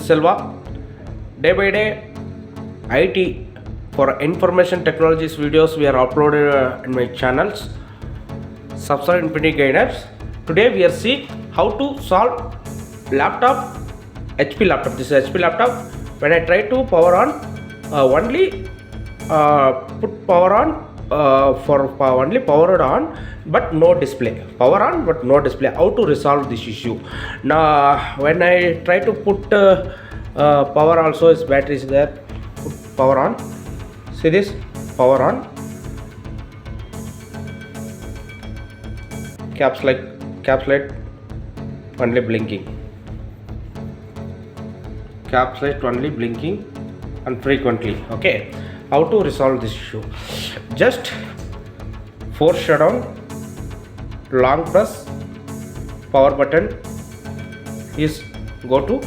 Selva. Day by day, IT for information technologies videos we are uploaded in my channels. Subscribe Infinity Guidance. Today we are see how to solve laptop, HP laptop. This is HP laptop. When I try to power on, only put power on only powered on but no display, power on but no display. How to resolve this issue? Now when I try to put power, also its battery is there, put power on, see this, power on, caps light only blinking, caps light only blinking and frequently. Okay, how to resolve this issue? Just force shutdown, long press, power button is go to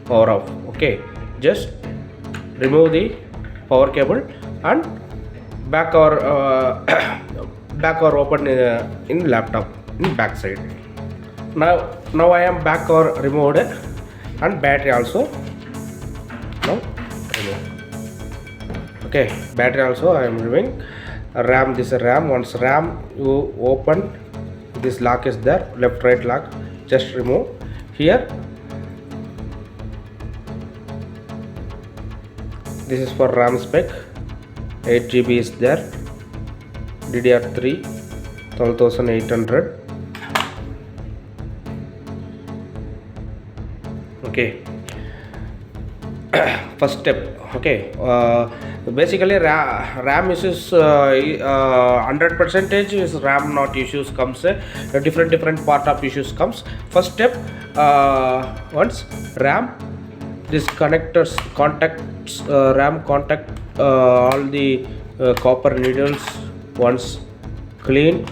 power off. Okay, just remove the power cable and back or open in laptop in back side. Now I am back or removed and battery also now remove. Okay, battery also I am removing. RAM, this is RAM. Once RAM you open, this lock is there, left right lock, just remove. Here this is for RAM spec, 8 GB is there, DDR3 12,800. Okay, first step. Okay, basically RAM issues 100% is RAM not issues comes, different part of issues comes. First step, once RAM, this connectors contacts, RAM contact all the copper needles once clean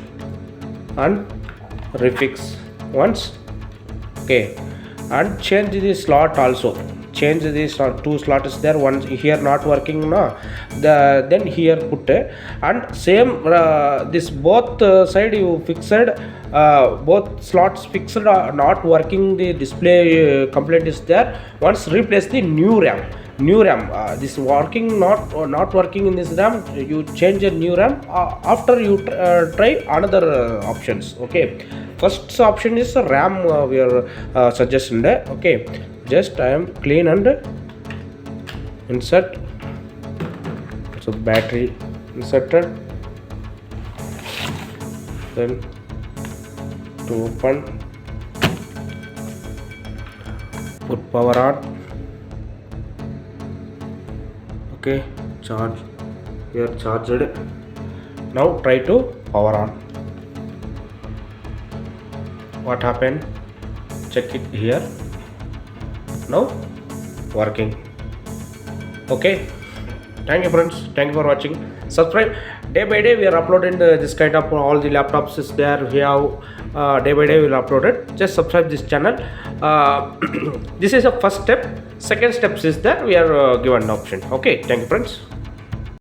and refix once. Okay, and change the slot also. Change this two slots there, one here not working now, then here put and same this both side you fixed, both slots fixed not working, the display complaint is there. Once replace the new RAM, this working not working in this RAM, you change a new RAM after you try another options. Okay, first option is RAM we are suggesting. Okay, just I am clean and insert, so battery inserted, then to open, put power on. Okay, charge, we are charged. Now try to power on. What happened? Check it here. Now working. Okay, thank you friends, thank you for watching. Subscribe. Day by day we are uploading this kind of all the laptops is there. We have day by day we will upload it. Just subscribe this channel. This is a first step. Second steps is that we are given an option. Okay, thank you friends.